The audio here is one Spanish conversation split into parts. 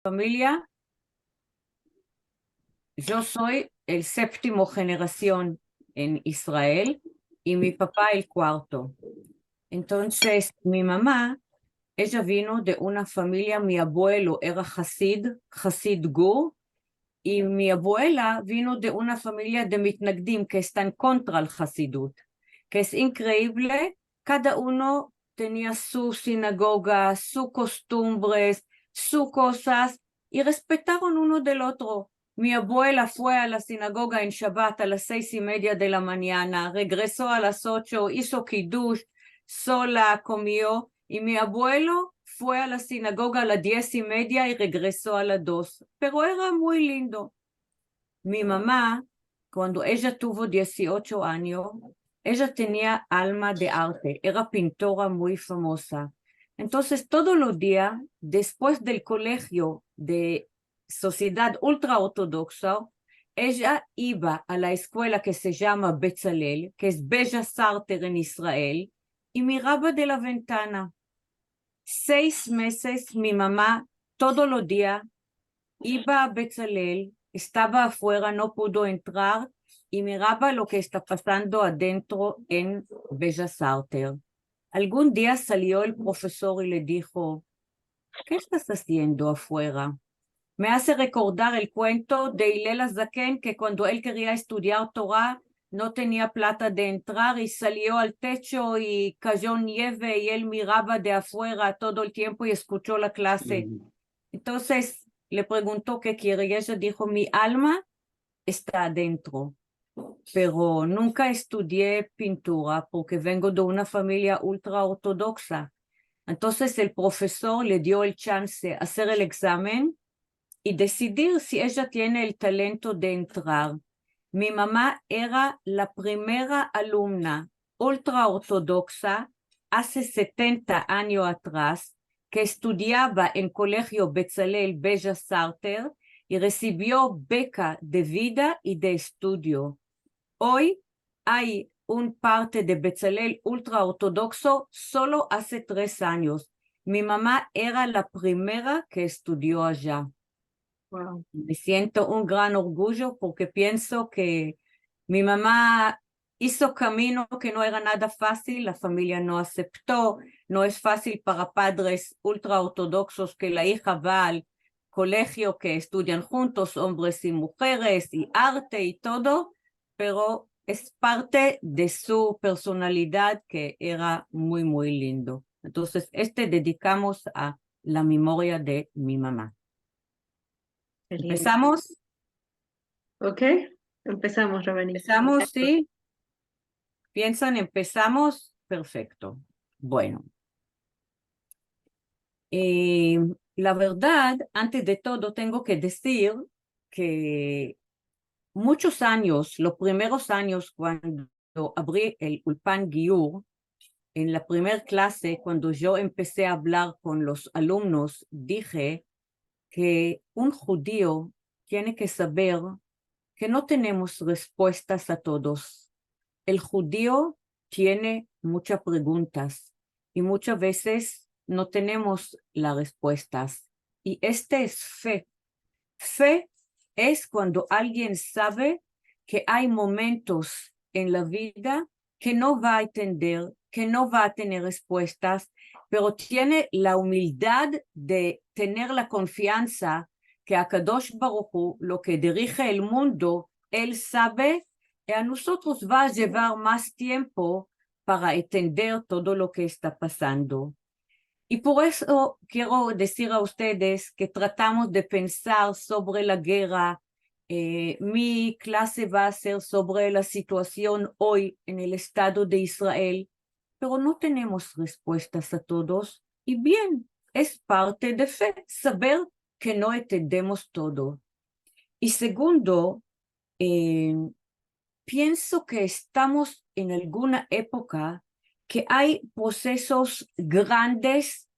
Familia, yo soy el séptimo generación en Israel y mi papá el cuarto. Entonces, mi mamá, ella vino de una familia, mi abuelo era Hasid Gur, y mi abuela vino de una familia de mitnagdim que están contra el Hasidut, que es increíble, cada uno tenía su sinagoga, sus costumbres, sus cosas, y respetaron uno del otro. Mi abuela fue a la sinagoga en Shabbat a las 6:30 de la mañana, regresó a las 8, hizo kiddush, sola comió, y mi abuelo fue a la sinagoga a las 10:30 y regresó a las 2, pero era muy lindo. Mi mamá, cuando ella tuvo 18 años, ella tenía alma de arte, era pintora muy famosa. Entonces, todos los días, después del colegio de sociedad ultraortodoxa, ella iba a la escuela que se llama Betzalel, que es Bellas Artes en Israel, y miraba de la ventana. 6 meses mi mamá todos los días iba a Betzalel, estaba afuera, no pudo entrar y miraba lo que está pasando adentro en Bellas Artes. Algún día salió el profesor y le dijo, ¿qué estás haciendo afuera? Me hace recordar el cuento de Hillel Azaken, que cuando él quería estudiar Torah, no tenía plata de entrar y salió al techo y cayó nieve y él miraba de afuera todo el tiempo y escuchó la clase. Entonces le preguntó qué quiere y ella dijo, mi alma está adentro, pero nunca estudié pintura porque vengo de una familia ultra ortodoxa. Entonces el profesor le dio el chance de hacer el examen y decidir si ella tiene el talento de entrar. Mi mamá era la primera alumna ultra ortodoxa hace 70 años atrás que estudiaba en Colegio Betzalel Bellas Artes y recibió beca de vida y de estudio. Hoy hay un parte de Betzalel ultra ortodoxo solo hace 3 años. Mi mamá era la primera que estudió allá. Wow. Me siento un gran orgullo porque pienso que mi mamá hizo camino que no era nada fácil, la familia no aceptó, no es fácil para padres ultraortodoxos que la hija va al colegio que estudian juntos, hombres y mujeres, y arte y todo, pero es parte de su personalidad que era muy, muy lindo. Entonces, dedicamos a la memoria de mi mamá. Qué lindo. ¿Empezamos? Ok, empezamos, Rabani. ¿Empezamos? ¿Sí? ¿Piensan? ¿Empezamos? Perfecto. Bueno, eh, la verdad, antes de todo, tengo que decir que muchos años, los primeros años cuando abrí el Ulpan Giur, en la primera clase, cuando yo empecé a hablar con los alumnos, dije que un judío tiene que saber que no tenemos respuestas a todos. El judío tiene muchas preguntas y muchas veces no tenemos las respuestas. Y este es fe. Fe es cuando alguien sabe que hay momentos en la vida que no va a entender, que no va a tener respuestas, pero tiene la humildad de tener la confianza que a Kadosh Baruj Hu, lo que dirige el mundo, él sabe que a nosotros va a llevar más tiempo para entender todo lo que está pasando. Y por eso quiero decir a ustedes que tratamos de pensar sobre la guerra. Mi clase va a ser sobre la situación hoy en el Estado de Israel, pero no tenemos respuestas a todos. Y bien, es parte de fe, saber que no entendemos todo. Y segundo, eh, pienso que estamos en alguna época que hay procesos grandes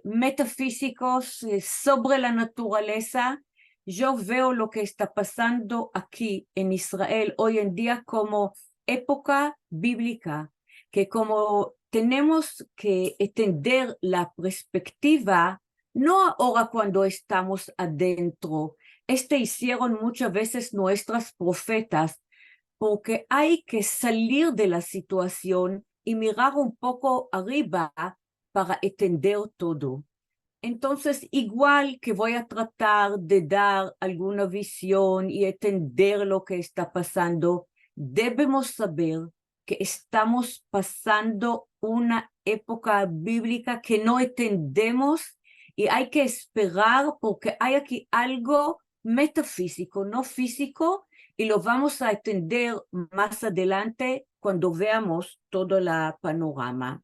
metafísicos sobre la naturaleza. Yo veo lo que está pasando aquí en Israel hoy en día como época bíblica, que como tenemos que entender la perspectiva no ahora cuando estamos adentro. Hicieron muchas veces nuestras profetas, porque hay que salir de la situación y mirar un poco arriba para entender todo. Entonces, igual que voy a tratar de dar alguna visión y entender lo que está pasando, debemos saber que estamos pasando una época bíblica que no entendemos y hay que esperar porque hay aquí algo metafísico, no físico, y lo vamos a entender más adelante cuando veamos todo el panorama.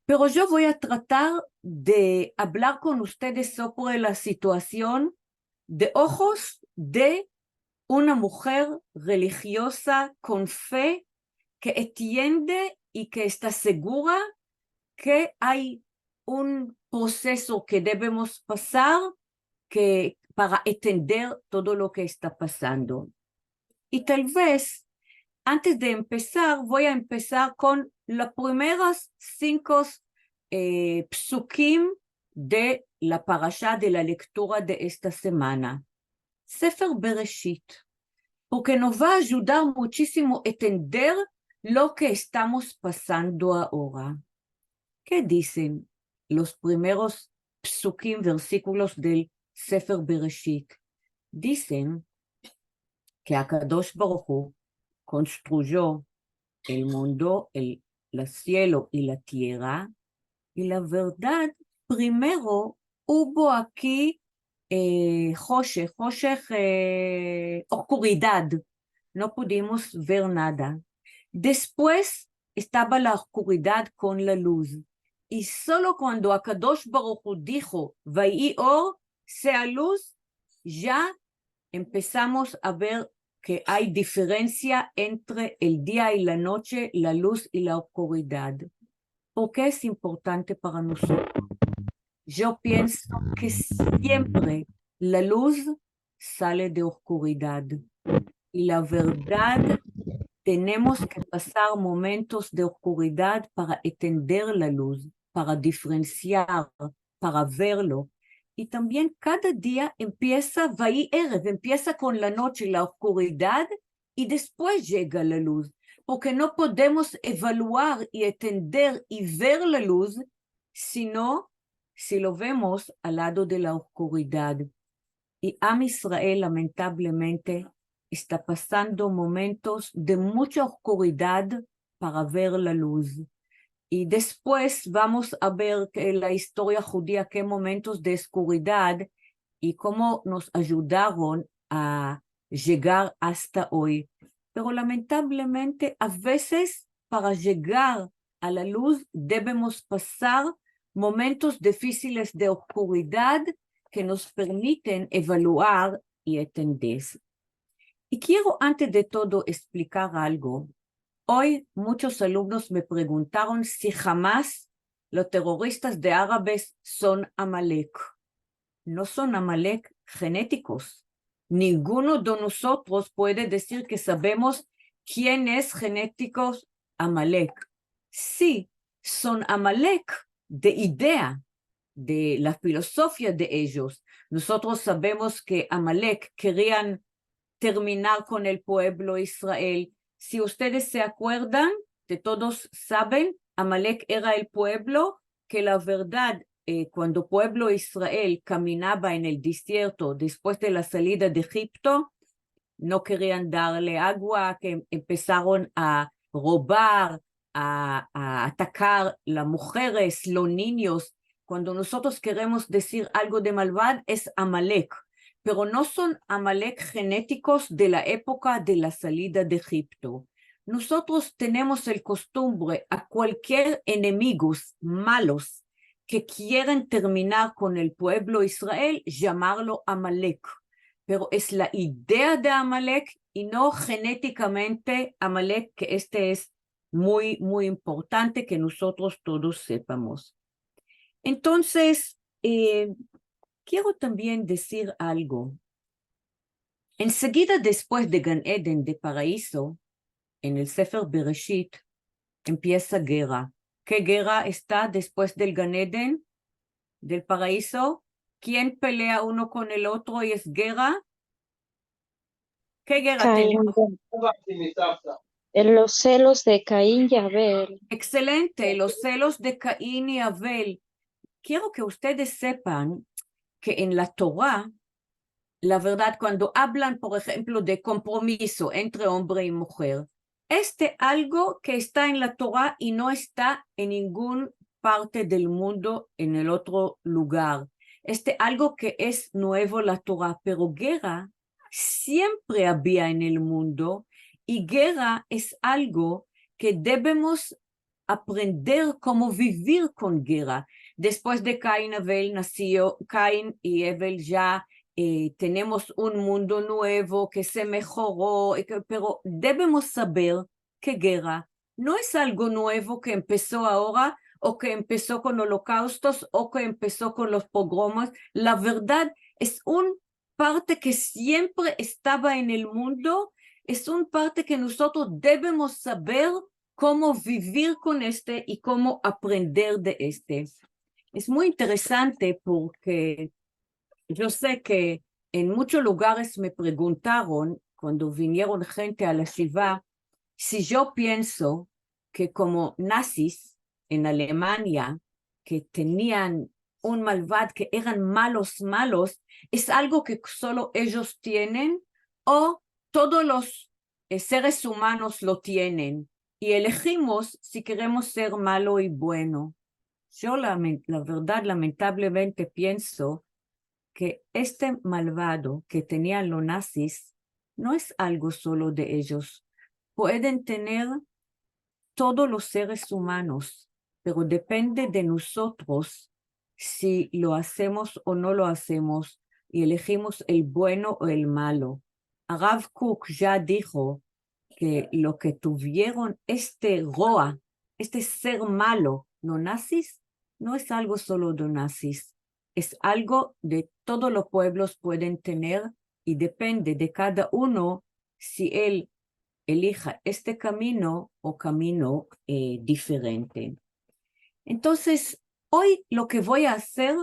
Pero yo voy a tratar de hablar con ustedes sobre la situación de ojos de una mujer religiosa con fe que entiende y que está segura que hay un proceso que debemos pasar para entender todo lo que está pasando. Y tal vez, antes de empezar, voy a empezar con los primeros 5 psukim de la parasha de la lectura de esta semana. Sefer Bereshit, porque nos va a ayudar muchísimo a entender lo que estamos pasando ahora. ¿Qué dicen los primeros psukim, versículos del Sefer Bereshit? Dicen que Akadosh Baruch Hu construyó el mundo, el cielo y la tierra, y la verdad, primero hubo aquí oscuridad, no pudimos ver nada. Después estaba la oscuridad con la luz, y solo cuando Akadosh Baruch Hu dijo, Vayhi or, sea luz, ya empezamos a ver que hay diferencia entre el día y la noche, la luz y la oscuridad. ¿Por qué es importante para nosotros? Yo pienso que siempre la luz sale de oscuridad. Y la verdad, tenemos que pasar momentos de oscuridad para entender la luz, para diferenciar, para verlo. Y también cada día empieza, Vayhi Erev, empieza con la noche, la oscuridad, y después llega la luz. Porque no podemos evaluar y entender y ver la luz, sino si lo vemos al lado de la oscuridad. Y Am Israel, lamentablemente, está pasando momentos de mucha oscuridad para ver la luz. Y después vamos a ver que la historia judía, qué momentos de oscuridad y cómo nos ayudaron a llegar hasta hoy. Pero lamentablemente, a veces para llegar a la luz debemos pasar momentos difíciles de oscuridad que nos permiten evaluar y entender. Y quiero antes de todo explicar algo. Hoy muchos alumnos me preguntaron si jamás los terroristas de árabes son Amalek. No son Amalek genéticos. Ninguno de nosotros puede decir que sabemos quién es genéticos Amalek. Sí, son Amalek de idea, de la filosofía de ellos. Nosotros sabemos que Amalek querían terminar con el pueblo Israel. Si ustedes se acuerdan, de todos saben, Amalek era el pueblo que la verdad, cuando pueblo Israel caminaba en el desierto después de la salida de Egipto, no querían darle agua, que empezaron a robar, a atacar las mujeres, los niños. Cuando nosotros queremos decir algo de malvado, es Amalek, pero no son Amalek genéticos de la época de la salida de Egipto. Nosotros tenemos el costumbre a cualquier enemigos malos que quieren terminar con el pueblo Israel, llamarlo Amalek. Pero es la idea de Amalek y no genéticamente Amalek, que es muy, muy importante que nosotros todos sepamos. Entonces, quiero también decir algo. Enseguida después de Gan Eden, de paraíso, en el Sefer Bereshit, empieza guerra. ¿Qué guerra está después del Gan Eden? del paraíso, ¿quién pelea uno con el otro y es guerra? ¿Qué guerra Caín, tenemos? en los celos de Caín y Abel. Excelente, los celos de Caín y Abel. Quiero que ustedes sepan que en la Torá, la verdad, cuando hablan, por ejemplo, de compromiso entre hombre y mujer, algo que está en la Torá y no está en ninguna parte del mundo en el otro lugar. Algo que es nuevo la Torá, pero guerra siempre había en el mundo y guerra es algo que debemos aprender cómo vivir con guerra. Después de Caín y Abel nació Caín y Abel ya tenemos un mundo nuevo que se mejoró, pero debemos saber que guerra no es algo nuevo que empezó ahora o que empezó con holocaustos o que empezó con los pogromos. La verdad es una parte que siempre estaba en el mundo, es una parte que nosotros debemos saber cómo vivir con y cómo aprender de Es muy interesante porque yo sé que en muchos lugares me preguntaron cuando vinieron gente a la Shiva si yo pienso que como nazis en Alemania, que tenían un malvado, que eran malos, es algo que solo ellos tienen o todos los seres humanos lo tienen y elegimos si queremos ser malo y bueno. Yo la verdad lamentablemente pienso que malvado que tenían los nazis no es algo solo de ellos. Pueden tener todos los seres humanos, pero depende de nosotros si lo hacemos o no lo hacemos y elegimos el bueno o el malo. Rav Kook ya dijo que lo que tuvieron Roa, ser malo, los nazis, no es algo solo de nazis, es algo de todos los pueblos pueden tener y depende de cada uno si él elija camino o camino diferente. Entonces, hoy lo que voy a hacer,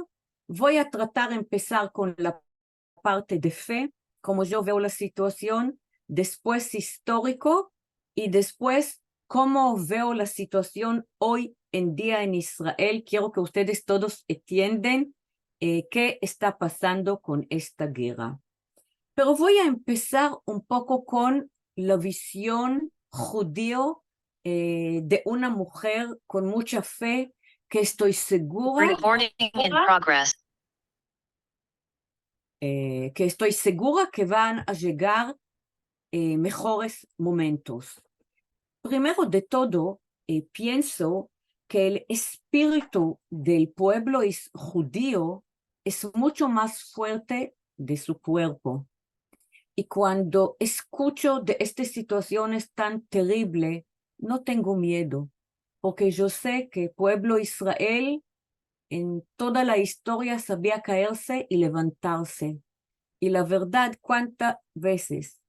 voy a tratar de empezar con la parte de fe, como yo veo la situación, después histórico y después cómo veo la situación hoy en día en Israel. Quiero que ustedes todos entiendan qué está pasando con esta guerra. Pero voy a empezar un poco con la visión judío de una mujer con mucha fe que estoy segura que van a llegar mejores momentos. Primero de todo, pienso que el espíritu del pueblo judío es mucho más fuerte de su cuerpo. Y cuando escucho de estas situaciones tan terribles, no tengo miedo, porque yo sé que el pueblo Israel en toda la historia sabía caerse y levantarse. Y la verdad, cuántas veces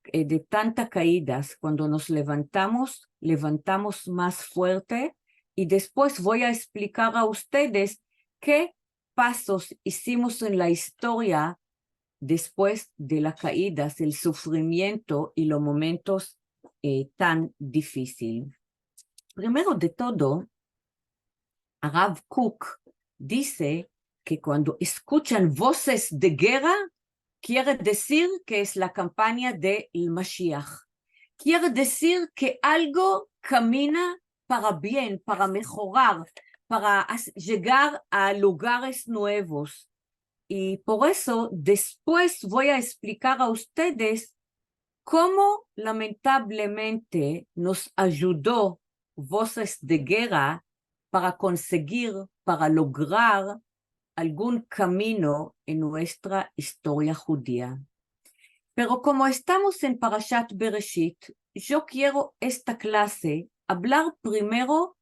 de tantas caídas, cuando nos levantamos, levantamos más fuerte. Y después voy a explicar a ustedes qué pasos hicimos en la historia después de las caídas, el sufrimiento y los momentos tan difíciles. Primero de todo, Rav Kook dice que cuando escuchan voces de guerra, quiere decir que es la campaña del Mashiach. Quiere decir que algo camina para bien, para mejorar, para llegar a lugares nuevos. Y por eso después voy a explicar a ustedes cómo lamentablemente nos ayudó Voces de Guerra para conseguir, para lograr algún camino en nuestra historia judía. Pero como estamos en Parashat Bereshit, yo quiero esta clase hablar primero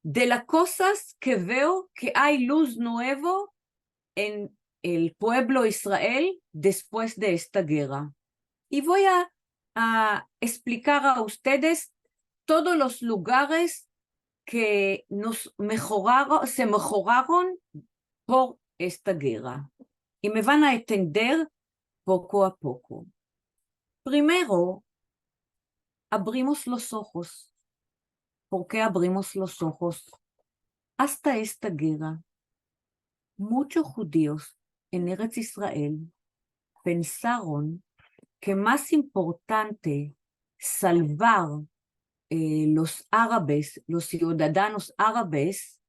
de las cosas que veo que hay luz nuevo en el pueblo Israel después de esta guerra. Y voy a explicar a ustedes todos los lugares que se mejoraron por esta guerra. Y me van a entender poco a poco. Primero, abrimos los ojos. ¿Por qué abrimos los ojos? Hasta esta guerra, muchos judíos en Eretz Israel pensaron que más importante salvar los árabes, los ciudadanos árabes,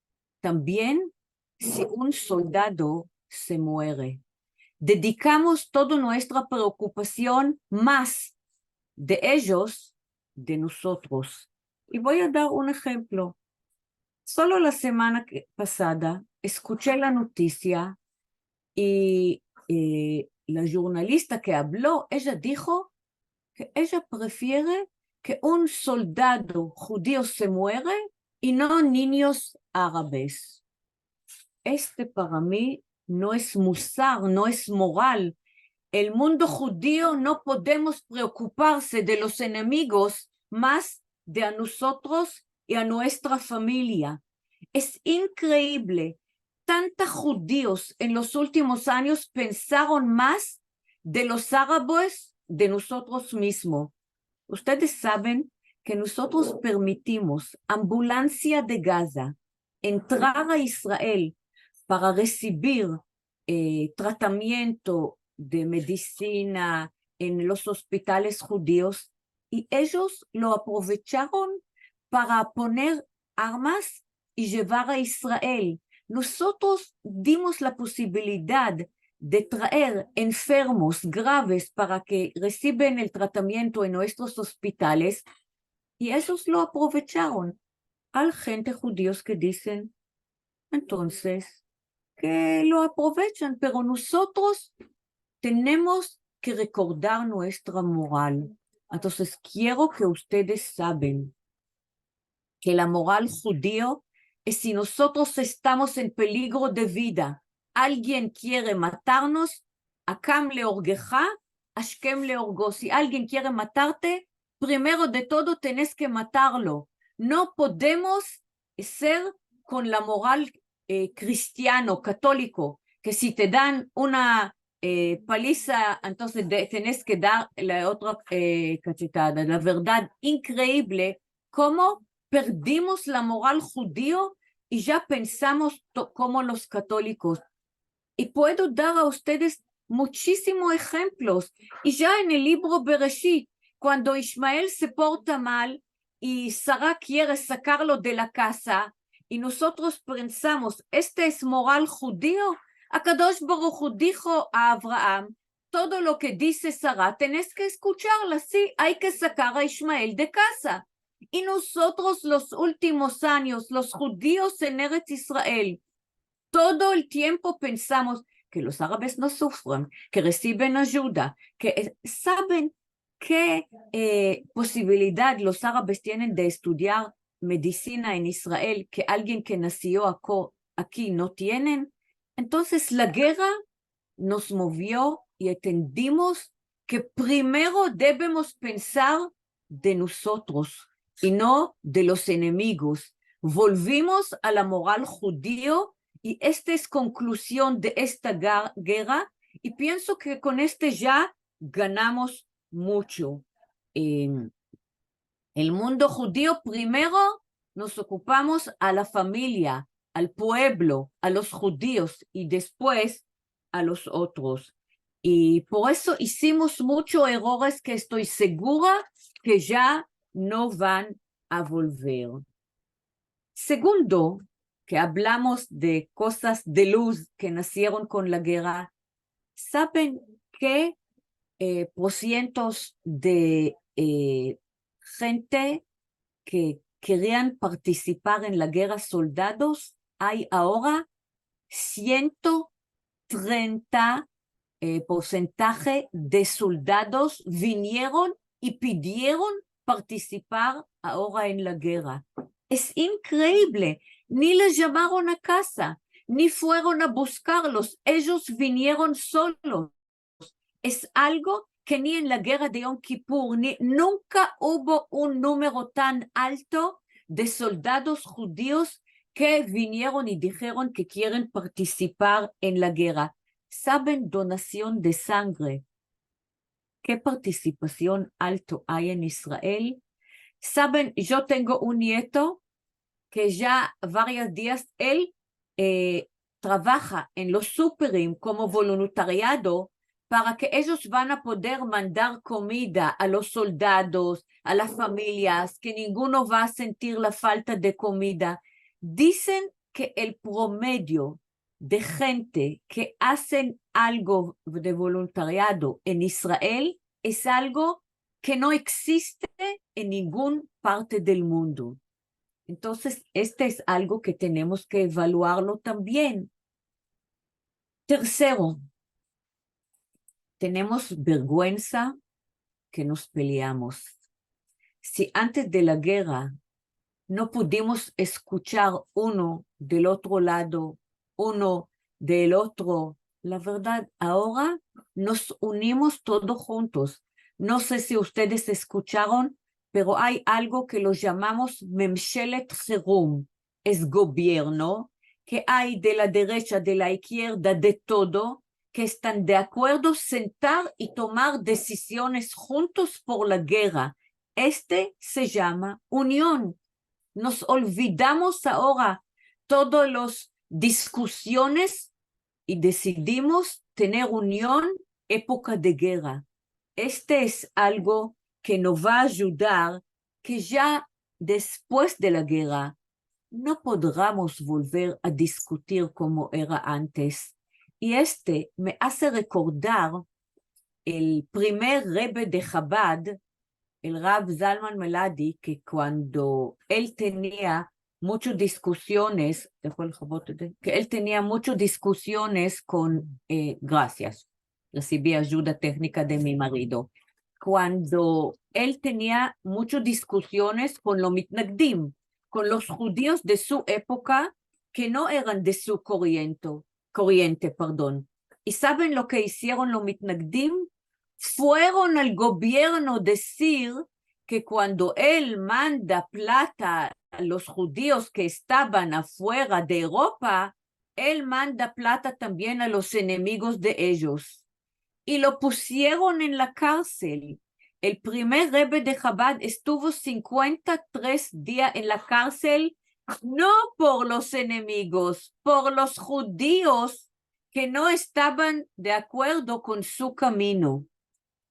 también si un soldado se muere. Dedicamos toda nuestra preocupación más de ellos, de nosotros. Y voy a dar un ejemplo. Solo la semana pasada escuché la noticia y la jornalista que habló, ella dijo que ella prefiere que un soldado judío se muere y no niños árabes. Este para mí no es musar, no es moral. El mundo judío no podemos preocuparse de los enemigos más de a nosotros y a nuestra familia. Es increíble. Tantos judíos en los últimos años pensaron más de los árabes de nosotros mismos. Ustedes saben que nosotros permitimos ambulancia de Gaza entrar a Israel para recibir tratamiento de medicina en los hospitales judíos y ellos lo aprovecharon para poner armas y llevar a Israel. Nosotros dimos la posibilidad de traer enfermos graves para que reciban el tratamiento en nuestros hospitales y ellos lo aprovecharon. Hay gente judíos que dicen, entonces, que lo aprovechan, pero nosotros tenemos que recordar nuestra moral. Entonces, quiero que ustedes saben que la moral judío es si nosotros estamos en peligro de vida, alguien quiere matarnos, Akam leorgeja, Ashkem leorgo. Si alguien quiere matarte, primero de todo tenés que matarlo. No podemos ser con la moral cristiano, católico, que si te dan una paliza, entonces tenés que dar la otra cachetada. La verdad, increíble cómo perdimos la moral judío y ya pensamos como los católicos. Y puedo dar a ustedes muchísimos ejemplos. Y ya en el libro Bereshit, cuando Ismael se porta mal y Sara quiere sacarlo de la casa, y nosotros pensamos, este es moral judío, Akadosh Baruj Hu dijo a Abraham, todo lo que dice Sara, tenés que escucharla, sí, hay que sacar a Ismael de casa. Y nosotros los últimos años, los judíos en Eretz Israel, todo el tiempo pensamos que los árabes no sufren, que reciben ayuda, que saben qué posibilidad los árabes tienen de estudiar medicina en Israel, que alguien que nació aquí no tienen. Entonces la guerra nos movió y entendimos que primero debemos pensar de nosotros y no de los enemigos. Volvimos a la moral judío y esta es conclusión de esta guerra y pienso que con este ya ganamos mucho. El mundo judío primero nos ocupamos a la familia, al pueblo, a los judíos y después a los otros. Y por eso hicimos muchos errores que estoy segura que ya no van a volver. Segundo, que hablamos de cosas de luz que nacieron con la guerra, ¿saben qué porcientos de gente que querían participar en la guerra soldados? Hay ahora 130 porcentaje de soldados vinieron y pidieron participar ahora en la guerra. Es increíble, ni les llamaron a casa, ni fueron a buscarlos, ellos vinieron solos. Es algo que ni en la guerra de Yom Kippur, nunca hubo un número tan alto de soldados judíos que vinieron y dijeron que quieren participar en la guerra. ¿Saben donación de sangre? ¿Qué participación alto hay en Israel? ¿Saben? Yo tengo un nieto que ya varios días él trabaja en los súperes como voluntariado para que ellos van a poder mandar comida a los soldados, a las familias, que ninguno va a sentir la falta de comida. Dicen que el promedio de gente que hacen algo de voluntariado en Israel es algo que no existe en ninguna parte del mundo. Entonces, este es algo que tenemos que evaluarlo también. Tercero, tenemos vergüenza que nos peleamos. Si antes de la guerra no pudimos escuchar uno del otro lado, uno del otro, la verdad, ahora nos unimos todos juntos. No sé si ustedes escucharon, pero hay algo que lo llamamos Memshelet חירום, es gobierno, que hay de la derecha, de la izquierda, de todo, que están de acuerdo sentar y tomar decisiones juntos por la guerra. Este se llama unión. Nos olvidamos ahora todas las discusiones y decidimos tener unión época de guerra. Este es algo que nos va a ayudar que ya después de la guerra no podamos volver a discutir como era antes. Y este me hace recordar el primer Rebbe de Chabad, el Rab Zalman Meladi, que cuando él tenía muchas discusiones, que él tenía muchas discusiones con, gracias, recibí ayuda técnica de mi marido, cuando él tenía muchas discusiones con los mitnagdim, con los judíos de su época que no eran de su corriente, perdón. ¿Y saben lo que hicieron los mitnagdim? Fueron al gobierno decir que cuando él manda plata a los judíos que estaban afuera de Europa, él manda plata también a los enemigos de ellos. Y lo pusieron en la cárcel. El primer Rebbe de Chabad estuvo 53 días en la cárcel, no por los enemigos, por los judíos que no estaban de acuerdo con su camino.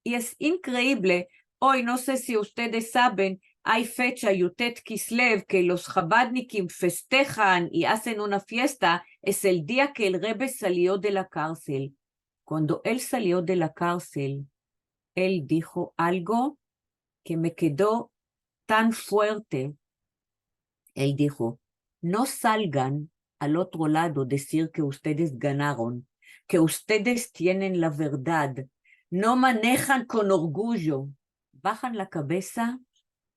Y es increíble, hoy no sé si ustedes saben, hay fecha Yutet Kislev que los Chabadnikim festejan y hacen una fiesta, es el día que el Rebbe salió de la cárcel. Cuando él salió de la cárcel, él dijo algo que me quedó tan fuerte. Él dijo, no salgan al otro lado decir que ustedes ganaron, que ustedes tienen la verdad, no manejan con orgullo, bajan la cabeza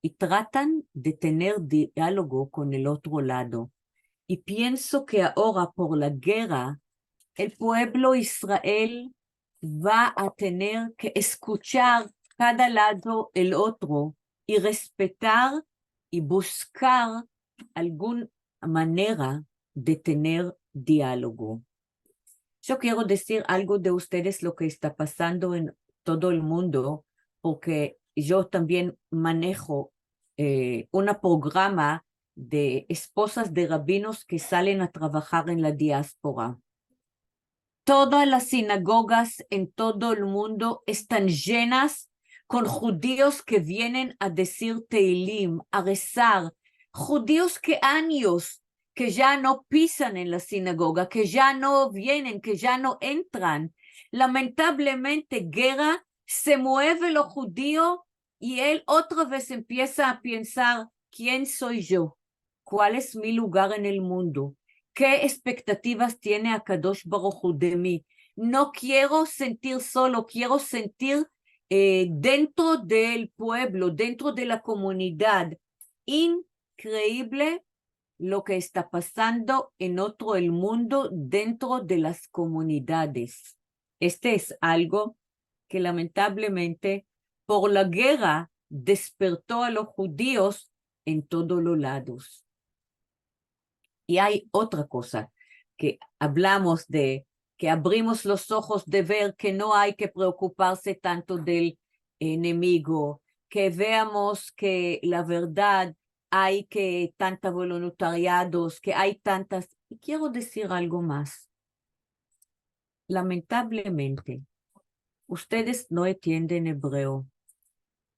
y tratan de tener diálogo con el otro lado. Y pienso que ahora por la guerra, el pueblo Israel va a tener que escuchar cada lado el otro y respetar y buscar alguna manera de tener diálogo. Yo quiero decir algo de ustedes, lo que está pasando en todo el mundo, porque yo también manejo un programa de esposas de rabinos que salen a trabajar en la diáspora. Todas las sinagogas en todo el mundo están llenas con judíos que vienen a decir Teilim, a rezar. Judíos que años que ya no pisan en la sinagoga, que ya no vienen, que ya no entran. Lamentablemente, guerra, se mueve lo judío y él otra vez empieza a pensar, ¿quién soy yo? ¿Cuál es mi lugar en el mundo? ¿Qué expectativas tiene Akadosh Baruj Hu de mí? No quiero sentir solo, quiero sentir dentro del pueblo, dentro de la comunidad. Increíble lo que está pasando en otro el mundo dentro de las comunidades. Este es algo que lamentablemente por la guerra despertó a los judíos en todos los lados. Y hay otra cosa que hablamos de, que abrimos los ojos de ver que no hay que preocuparse tanto del enemigo, que veamos que la verdad hay que tantos voluntariados, que hay tantas... Y quiero decir algo más. Lamentablemente, ustedes no entienden hebreo,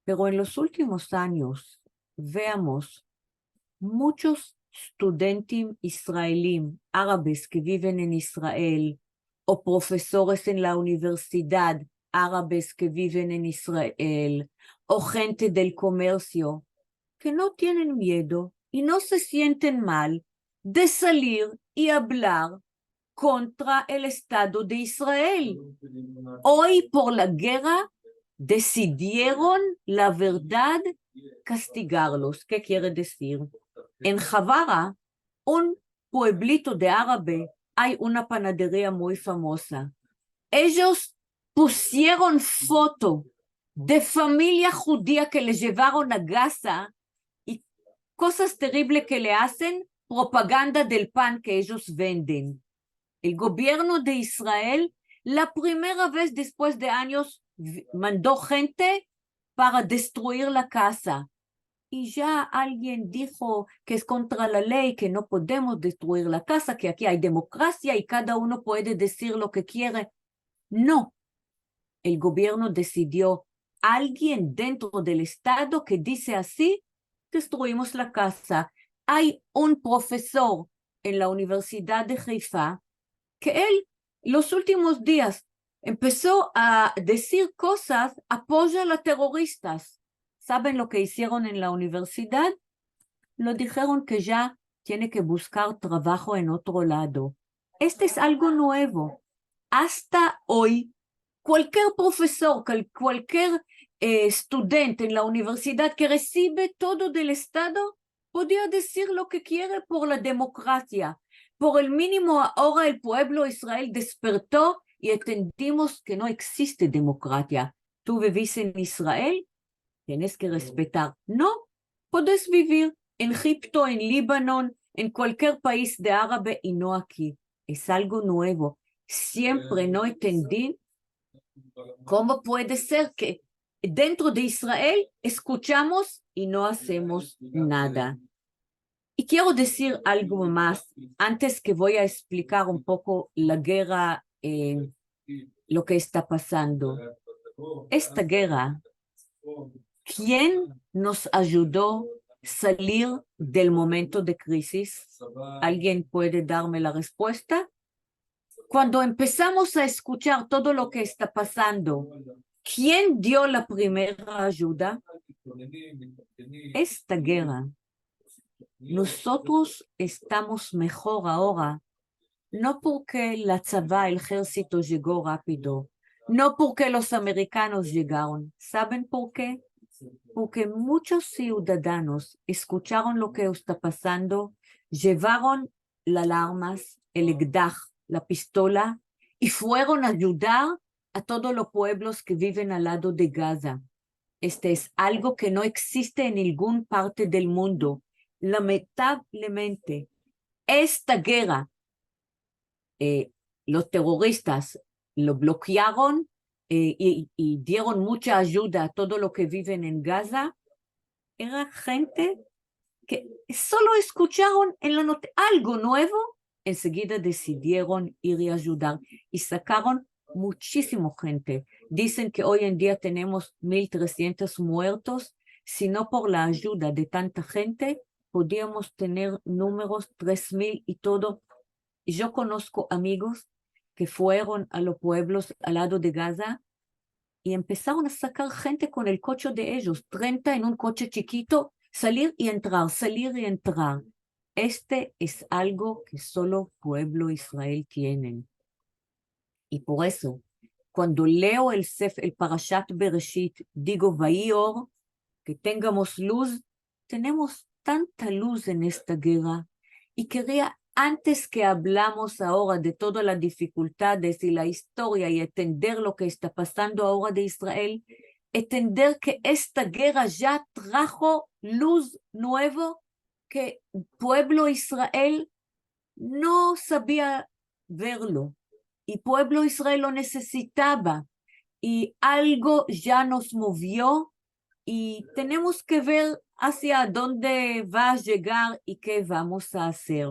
pero en los últimos años veamos muchos estudiantes israelíes árabes que viven en Israel o profesores en la universidad árabes que viven en Israel o gente del comercio que no tienen miedo y no se sienten mal de salir y hablar contra el Estado de Israel. Hoy por la guerra decidieron la verdad castigarlos. ¿Qué quiere decir? En Javara, un pueblito de árabe, hay una panadería muy famosa. Ellos pusieron foto de familia judía que les llevaron a Gaza y cosas terribles que le hacen, propaganda del pan que ellos venden. El gobierno de Israel, la primera vez después de años, mandó gente para destruir la casa. Y ya alguien dijo que es contra la ley, que no podemos destruir la casa, que aquí hay democracia y cada uno puede decir lo que quiere. No, el gobierno decidió, alguien dentro del Estado que dice así, destruimos la casa. Hay un profesor en la Universidad de Haifa que él, los últimos días, empezó a decir cosas, apoya a los terroristas. ¿Saben lo que hicieron en la universidad? Lo dijeron que ya tiene que buscar trabajo en otro lado. Este es algo nuevo. Hasta hoy, cualquier profesor, cualquier estudiante en la universidad que recibe todo del Estado, podía decir lo que quiere por la democracia. Por el mínimo ahora el pueblo de Israel despertó y entendimos que no existe democracia. Tú vivís en Israel, tienes que respetar. No, puedes vivir en Egipto, en Líbano, en cualquier país de árabe y no aquí. Es algo nuevo. Siempre no entendí cómo puede ser que dentro de Israel escuchamos y no hacemos nada. Y quiero decir algo más, antes que voy a explicar un poco la guerra, lo que está pasando. Esta guerra, ¿quién nos ayudó a salir del momento de crisis? ¿Alguien puede darme la respuesta? Cuando empezamos a escuchar todo lo que está pasando, ¿quién dio la primera ayuda? Esta guerra. Nosotros estamos mejor ahora, no porque la tzavá, el ejército llegó rápido, no porque los americanos llegaron. ¿Saben por qué? Porque muchos ciudadanos escucharon lo que está pasando, llevaron las armas, el ekdaj, la pistola, y fueron a ayudar a todos los pueblos que viven al lado de Gaza. Este es algo que no existe en ninguna parte del mundo. Lamentablemente, esta guerra, los terroristas lo bloquearon y dieron mucha ayuda a todo lo que viven en Gaza. Era gente que solo escucharon en la noche algo nuevo, enseguida decidieron ir y ayudar y sacaron muchísima gente. Dicen que hoy en día tenemos 1,300 muertos. Si no por la ayuda de tanta gente, podíamos tener números 3,000 y todo. Y yo conozco amigos que fueron a los pueblos al lado de Gaza y empezaron a sacar gente con el coche de ellos, 30 en un coche chiquito, salir y entrar, salir y entrar. Este es algo que solo pueblo Israel tienen. Y por eso, cuando leo el Parashat Bereshit, digo, Vaior, que tengamos luz, tenemos tanta luz en esta guerra. Y quería, antes que hablamos ahora de todas las dificultades y la historia y entender lo que está pasando ahora de Israel, entender que esta guerra ya trajo luz nuevo, que pueblo Israel no sabía verlo y pueblo Israel lo necesitaba y algo ya nos movió y tenemos que ver hacia dónde va a llegar y qué vamos a hacer.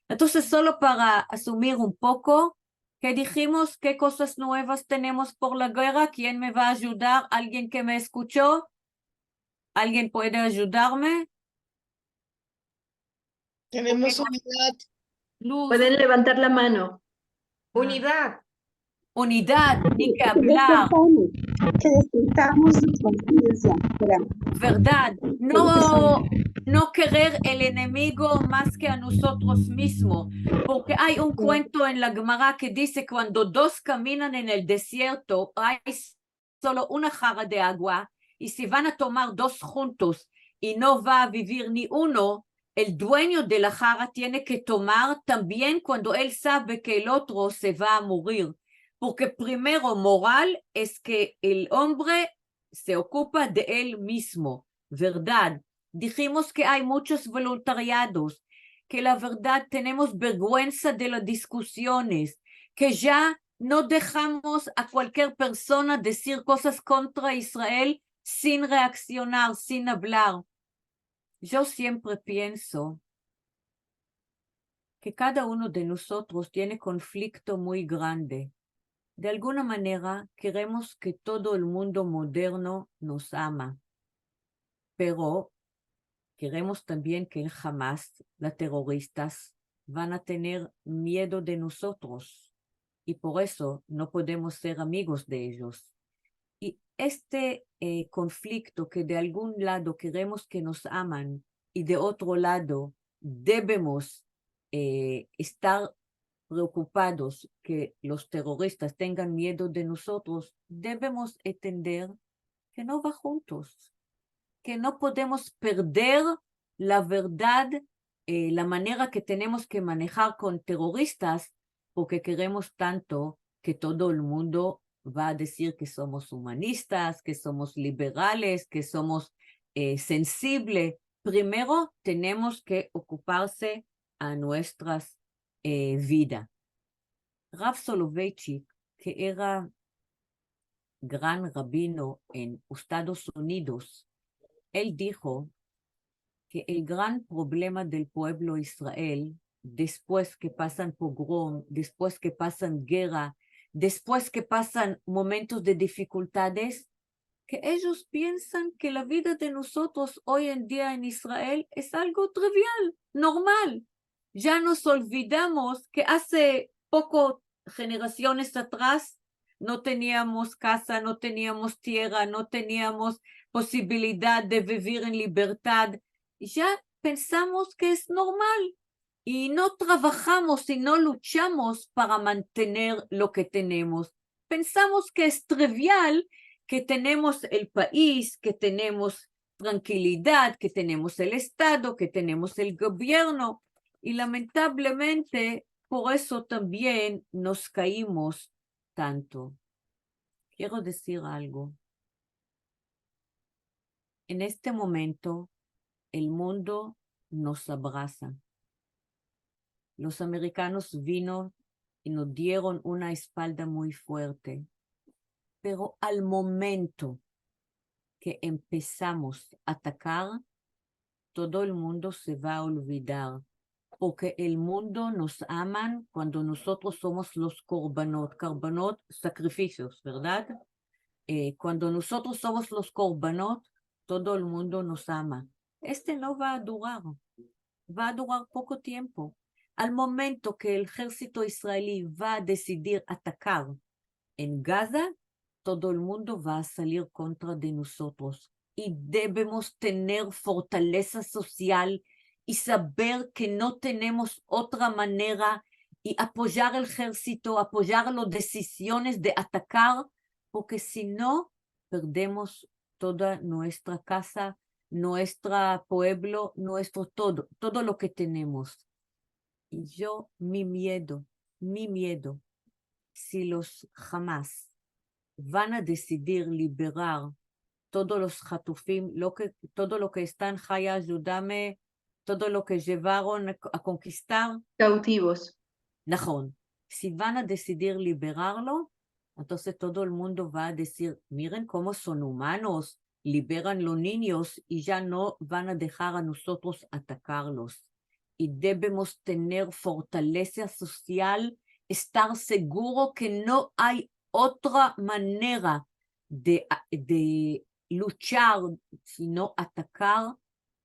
Entonces, solo para asumir un poco, que dijimos qué cosas nuevas tenemos por la guerra, ¿quién me va a ayudar? ¿Alguien que me escuchó? ¿Alguien puede ayudarme? Tenemos unidad. Luz, Pueden levantar la mano. Unidad. unidad, ni que hablar, Que despertamos conciencia. verdad. No querer el enemigo más que a nosotros mismos, porque hay un cuento en la Gemara que dice cuando dos caminan en el desierto, hay solo una jarra de agua, y si van a tomar dos juntos y no va a vivir ni uno, el dueño de la jarra tiene que tomar también cuando él sabe que el otro se va a morir, porque primero moral es que el hombre se ocupa de él mismo, ¿verdad? Dijimos que hay muchos voluntariados, que la verdad tenemos vergüenza de las discusiones, que ya no dejamos a cualquier persona decir cosas contra Israel sin reaccionar, sin hablar. Yo siempre pienso que cada uno de nosotros tiene conflicto muy grande. De alguna manera queremos que todo el mundo moderno nos ama, pero queremos también que jamás los terroristas van a tener miedo de nosotros y por eso no podemos ser amigos de ellos. Y este conflicto que de algún lado queremos que nos aman y de otro lado debemos estar preocupados que los terroristas tengan miedo de nosotros, debemos entender que no va juntos, que no podemos perder la verdad, la manera que tenemos que manejar con terroristas, porque queremos tanto que todo el mundo va a decir que somos humanistas, que somos liberales, que somos sensibles. Primero tenemos que ocuparse a nuestras vidas. Rav Soloveitchik, que era gran rabino en Estados Unidos, él dijo que el gran problema del pueblo Israel, después que pasan pogrom, después que pasan guerra, después que pasan momentos de dificultades, que ellos piensan que la vida de nosotros hoy en día en Israel es algo trivial, normal. Ya nos olvidamos que hace poco generaciones atrás no teníamos casa, no teníamos tierra, no teníamos posibilidad de vivir en libertad. Ya pensamos que es normal y no trabajamos y no luchamos para mantener lo que tenemos. Pensamos que es trivial que tenemos el país, que tenemos tranquilidad, que tenemos el Estado, que tenemos el gobierno y lamentablemente por eso también nos caímos tanto. Quiero decir algo. En este momento el mundo nos abraza. Los americanos vino y nos dieron una espalda muy fuerte, pero al momento que empezamos a atacar, todo el mundo se va a olvidar, porque el mundo nos aman cuando nosotros somos los korbanot, sacrificios, ¿verdad? Cuando nosotros somos los korbanot, todo el mundo nos ama. Este no va a durar poco tiempo. Al momento que el ejército israelí va a decidir atacar en Gaza, todo el mundo va a salir contra de nosotros y debemos tener fortaleza social y saber que no tenemos otra manera y apoyar el ejército, apoyar las decisiones de atacar, porque si no, perdemos toda nuestra casa, nuestro pueblo, nuestro todo lo que tenemos. Y mi miedo, si los Hamas van a decidir liberar todos los Hatufim, todo lo que está en Jaya, ayúdame, todo lo que llevaron a conquistar. Cautivos. נכון. Si van a decidir liberarlo, entonces todo el mundo va a decir, miren cómo son humanos, liberan los niños y ya no van a dejar a nosotros atacarlos. Y debemos tener fortaleza social, estar seguro que no hay otra manera de luchar, sino atacar.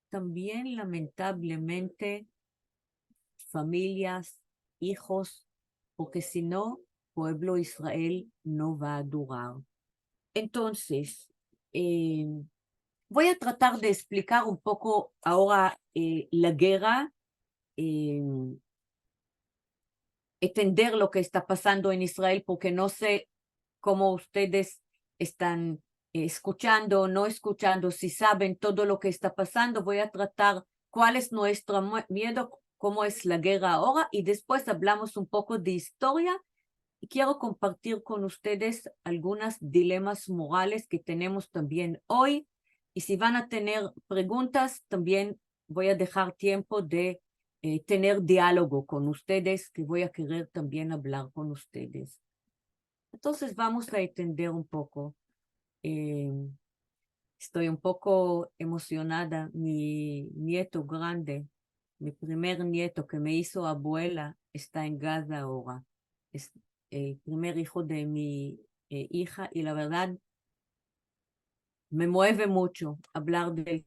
También, lamentablemente, familias, hijos, porque si no, pueblo Israel no va a durar. Entonces, voy a tratar de explicar un poco ahora la guerra, entender lo que está pasando en Israel, porque no sé cómo ustedes están escuchando o no escuchando, si saben todo lo que está pasando. Voy a tratar cuál es nuestro miedo, cómo es la guerra ahora, y después hablamos un poco de historia. Y quiero compartir con ustedes algunos dilemas morales que tenemos también hoy. Y si van a tener preguntas, también voy a dejar tiempo de tener diálogo con ustedes, que voy a querer también hablar con ustedes. Entonces vamos a entender un poco. Estoy un poco emocionada. Mi nieto grande, mi primer nieto que me hizo abuela, está en Gaza ahora. Es el primer hijo de mi hija y la verdad me mueve mucho hablar del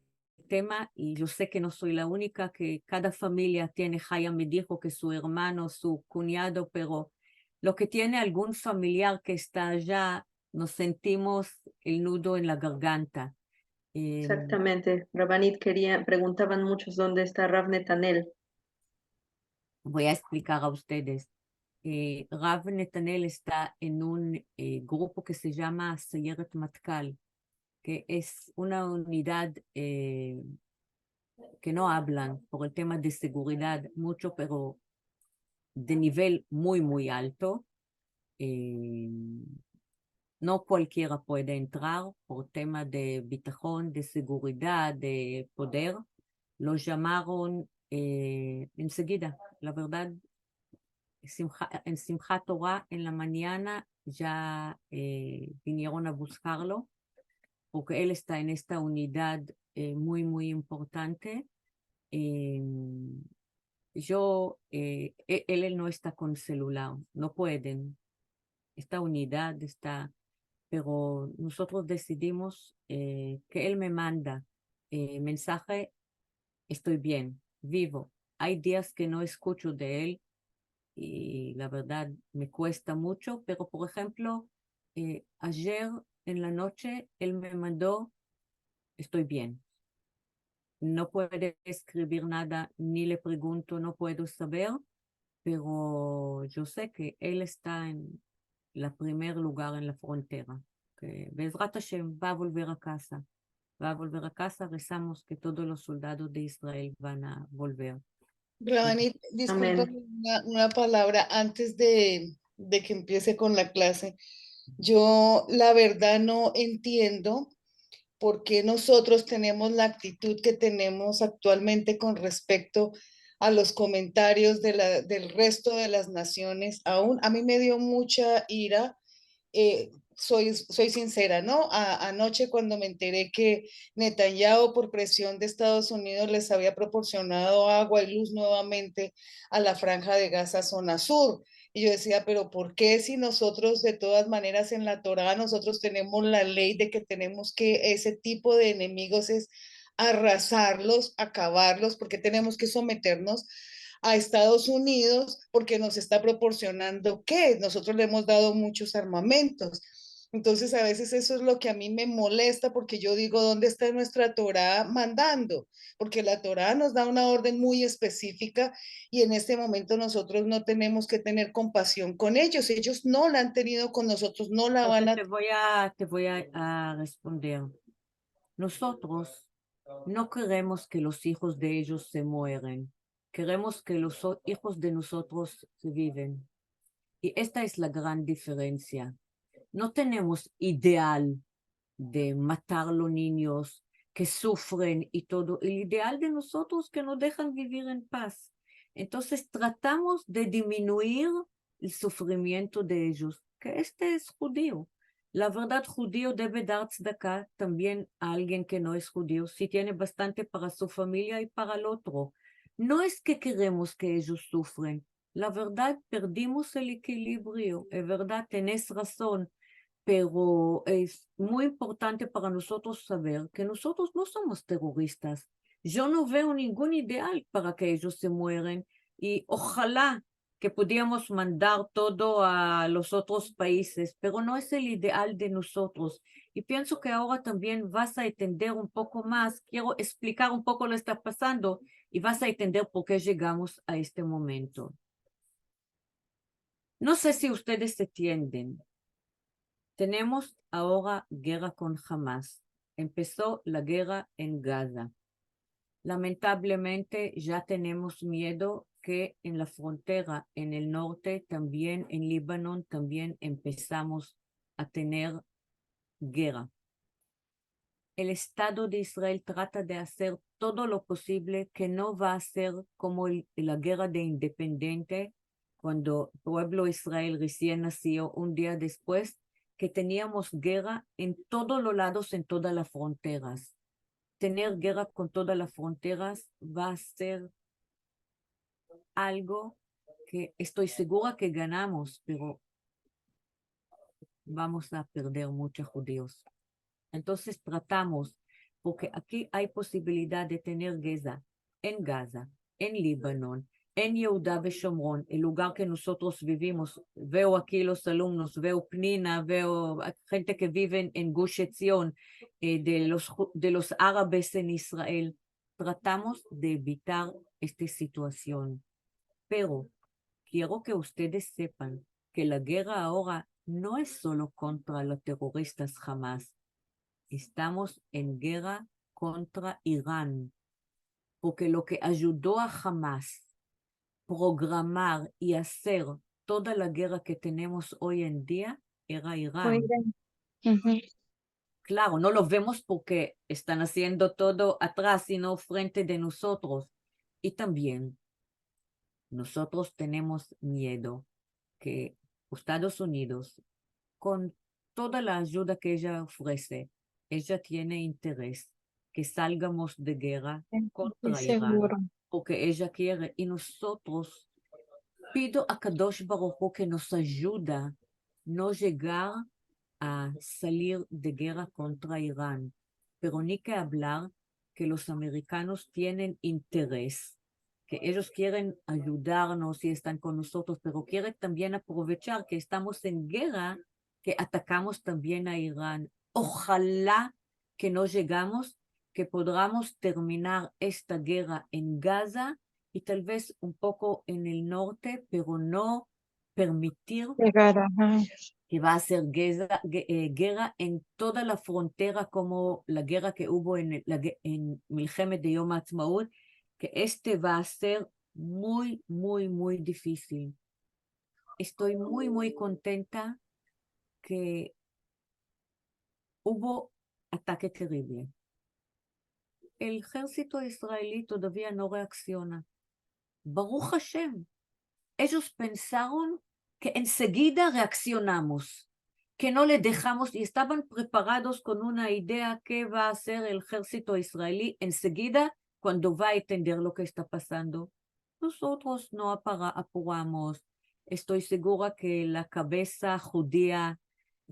tema y yo sé que no soy la única, que cada familia tiene, Jaya me dijo que su hermano, su cuñado, pero lo que tiene algún familiar que está allá, nos sentimos el nudo en la garganta. Exactamente. Rabanit preguntaban muchos dónde está Rav Netanel. Voy a explicar a ustedes. Rav Netanel está en un grupo que se llama Sayeret Matkal, que es una unidad que no hablan por el tema de seguridad mucho, pero de nivel muy, muy alto. No cualquiera puede entrar por tema de bitajón, de seguridad, de poder. Lo llamaron enseguida, la verdad. En Simchat Torah, en la mañana, ya vinieron a buscarlo, porque él está en esta unidad muy, muy importante. Él no está con celular, no pueden. Esta unidad está, pero nosotros decidimos que él me manda mensaje, estoy bien, vivo. Hay días que no escucho de él y la verdad me cuesta mucho, pero por ejemplo, ayer en la noche él me mandó, estoy bien. No puede escribir nada, ni le pregunto, no puedo saber, pero yo sé que él está en el primer lugar en la frontera. Que Bezrat Hashem va a volver a casa. Va a volver a casa, rezamos que todos los soldados de Israel van a volver. Rabanit, disculpa Amén. una palabra antes de que empiece con la clase. Yo la verdad no entiendo por qué nosotros tenemos la actitud que tenemos actualmente con respecto a los comentarios del resto de las naciones. Aún a mí me dio mucha ira. Soy sincera, ¿no? Anoche cuando me enteré que Netanyahu por presión de Estados Unidos les había proporcionado agua y luz nuevamente a la franja de Gaza zona sur. Y yo decía, pero ¿por qué si nosotros de todas maneras en la Torá nosotros tenemos la ley de que tenemos que ese tipo de enemigos es arrasarlos, acabarlos, porque tenemos que someternos a Estados Unidos porque nos está proporcionando qué? Nosotros le hemos dado muchos armamentos. Entonces, a veces eso es lo que a mí me molesta porque yo digo, ¿dónde está nuestra Torá mandando? Porque la Torá nos da una orden muy específica y en este momento nosotros no tenemos que tener compasión con ellos. Ellos no la han tenido con nosotros, no la van a... Te voy a responder. Nosotros no queremos que los hijos de ellos se mueren. Queremos que los hijos de nosotros se viven. Y esta es la gran diferencia. No tenemos ideal de matar los niños, que sufren y todo. El ideal de nosotros que nos dejan vivir en paz. Entonces tratamos de disminuir el sufrimiento de ellos, que este es judío. La verdad, judío debe dar tzedakah también a alguien que no es judío, si tiene bastante para su familia y para el otro. No es que queremos que ellos sufren. La verdad, perdimos el equilibrio. Es verdad, tenés razón, pero es muy importante para nosotros saber que nosotros no somos terroristas. Yo no veo ningún ideal para que ellos se mueran y ojalá que pudiéramos mandar todo a los otros países, pero no es el ideal de nosotros. Y pienso que ahora también vas a entender un poco más, quiero explicar un poco lo que está pasando y vas a entender por qué llegamos a este momento. No sé si ustedes entienden. Tenemos ahora guerra con Hamas. Empezó la guerra en Gaza. Lamentablemente ya tenemos miedo que en la frontera, en el norte, también en Líbano, también empezamos a tener guerra. El Estado de Israel trata de hacer todo lo posible que no va a ser como la guerra de independiente, cuando el pueblo Israel recién nació un día después, que teníamos guerra en todos los lados, en todas las fronteras. Tener guerra con todas las fronteras va a ser algo que estoy segura que ganamos, pero vamos a perder muchos judíos. Entonces tratamos, porque aquí hay posibilidad de tener guerra en Gaza, en Líbano, en Yehuda y Shomrón, el lugar que nosotros vivimos. Veo aquí los alumnos, veo Pnina, veo gente que vive en Gush Etzion, de los árabes en Israel. Tratamos de evitar esta situación. Pero quiero que ustedes sepan que la guerra ahora no es solo contra los terroristas Hamas. Estamos en guerra contra Irán, porque lo que ayudó a Hamas programar y hacer toda la guerra que tenemos hoy en día era Irán. Ujú. Claro, no lo vemos porque están haciendo todo atrás, sino frente de nosotros. Y también nosotros tenemos miedo que Estados Unidos, con toda la ayuda que ella ofrece, ella tiene interés que salgamos de guerra Estoy contra Irán, seguro. porque ella quiere, y nosotros pido a Kadosh Baruj Hu que nos ayuda no llegar a salir de guerra contra Irán, pero ni que hablar que los americanos tienen interés, que ellos quieren ayudarnos y están con nosotros, pero quieren también aprovechar que estamos en guerra, que atacamos también a Irán. Ojalá que no llegamos, que podamos terminar esta guerra en Gaza y tal vez un poco en el norte, pero no permitir Llegar, ajá. que va a ser guerra en toda la frontera, como la guerra que hubo en Milchemet de Yom Ha'atzmaut, que va a ser muy, muy, muy difícil. Estoy muy, muy contenta que hubo ataque terrible. El ejército israelí todavía no reacciona. Baruch Hashem. Ellos pensaron que enseguida reaccionamos, que no le dejamos y estaban preparados con una idea que va a hacer el ejército israelí enseguida cuando va a entender lo que está pasando. Nosotros no apuramos. Estoy segura que la cabeza judía,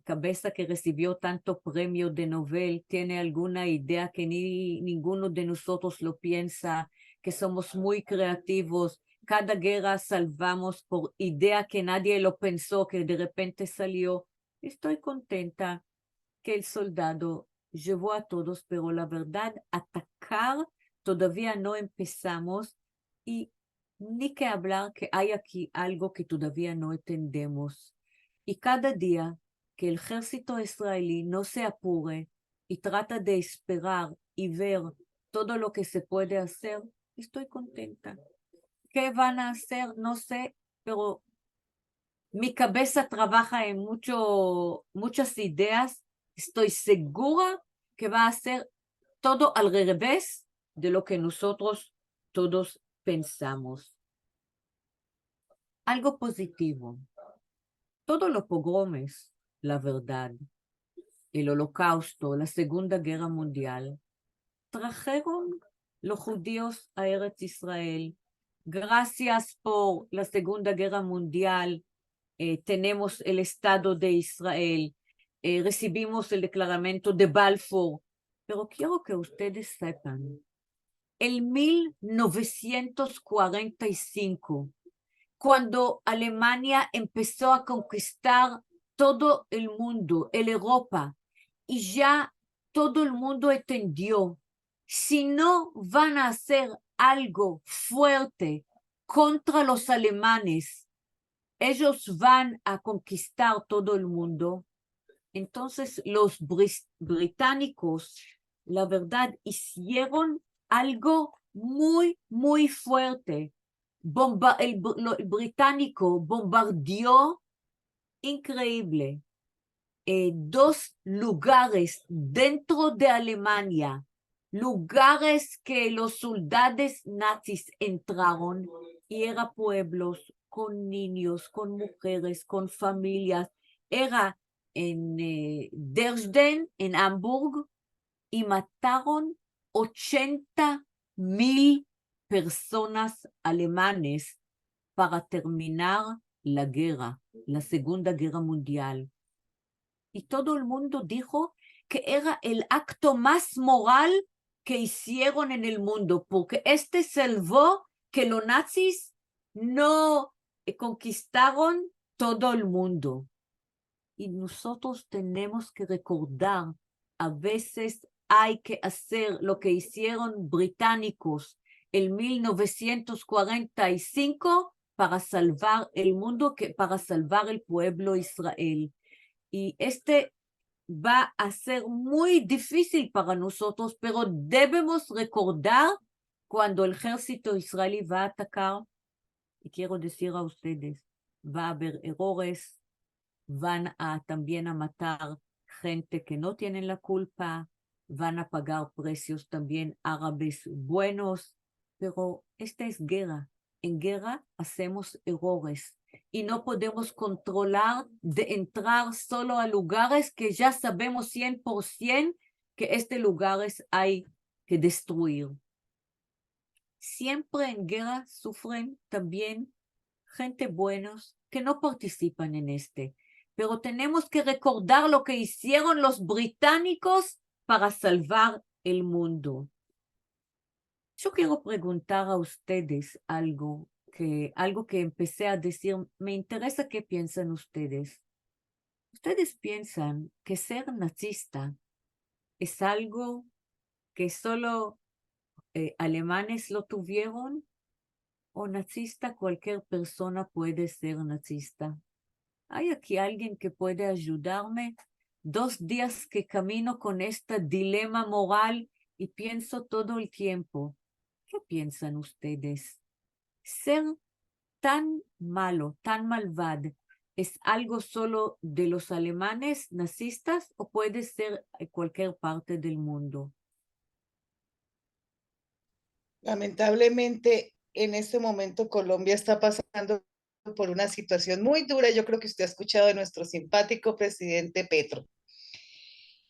cabeza que recibió tanto premio de Nobel, tiene alguna idea que ninguno de nosotros lo piensa, que somos muy creativos. Cada guerra salvamos por idea que nadie lo pensó, que de repente salió. Estoy contenta que el soldado llevó a todos, pero la verdad, atacar todavía no empezamos y ni que hablar que hay aquí algo que todavía no entendemos. Y cada día que el ejército israelí no se apure y trata de esperar y ver todo lo que se puede hacer, estoy contenta. ¿Qué van a hacer? No sé, pero mi cabeza trabaja en muchas ideas. Estoy segura que va a ser todo al revés de lo que nosotros todos pensamos. Algo positivo. Todos los pogromes, la verdad, el Holocausto, la Segunda Guerra Mundial, trajeron los judíos a Eretz Israel. Gracias por la Segunda Guerra Mundial, tenemos el Estado de Israel, recibimos el declaramiento de Balfour, pero quiero que ustedes sepan, en 1945, cuando Alemania empezó a conquistar todo el mundo, el Europa, y ya todo el mundo entendió, si no van a hacer algo fuerte contra los alemanes, ellos van a conquistar todo el mundo. Entonces los británicos, la verdad, hicieron algo muy, muy fuerte. El británico bombardeó increíble 2 lugares dentro de Alemania, lugares que los soldados nazis entraron y eran pueblos con niños, con mujeres, con familias. Era en Dresden, en Hamburg, y mataron 80,000 personas alemanes para terminar la guerra, la Segunda Guerra Mundial. Y todo el mundo dijo que era el acto más moral que hicieron en el mundo, porque salvó que los nazis no conquistaron todo el mundo. Y nosotros tenemos que recordar, a veces hay que hacer lo que hicieron británicos en 1945 para salvar el mundo, para salvar el pueblo Israel. Y va a ser muy difícil para nosotros, pero debemos recordar cuando el ejército israelí va a atacar, y quiero decir a ustedes, va a haber errores, van a también a matar gente que no tienen la culpa, van a pagar precios también árabes buenos, pero esta es guerra. En guerra hacemos errores y no podemos controlar de entrar solo a lugares que ya sabemos 100% que lugares hay que destruir. Siempre en guerra sufren también gente buenos que no participan en pero tenemos que recordar lo que hicieron los británicos para salvar el mundo. Yo quiero preguntar a ustedes algo que empecé a decir, me interesa qué piensan ustedes. ¿Ustedes piensan que ser nazista es algo que solo alemanes lo tuvieron? ¿O nazista cualquier persona puede ser nazista? ¿Hay aquí alguien que puede ayudarme? 2 días que camino con este dilema moral y pienso todo el tiempo. ¿Qué piensan ustedes? ¿Ser tan malo, tan malvado, es algo solo de los alemanes nazistas o puede ser en cualquier parte del mundo? Lamentablemente, en este momento Colombia está pasando por una situación muy dura. Yo creo que usted ha escuchado de nuestro simpático presidente Petro.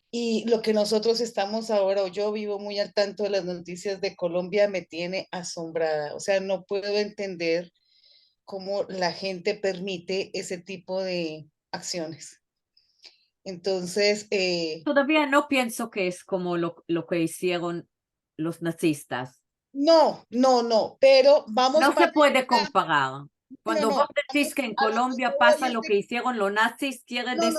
Y lo que nosotros estamos ahora, o yo vivo muy al tanto de las noticias de Colombia, me tiene asombrada. O sea, no puedo entender cómo la gente permite ese tipo de acciones. Entonces, Todavía no pienso que es como lo que hicieron los nazistas. no, pero vamos No para se puede comparar. Cuando vos decís vamos que en a lo que Colombia yo pasa voy es lo que hicieron los nazis, quiere decir...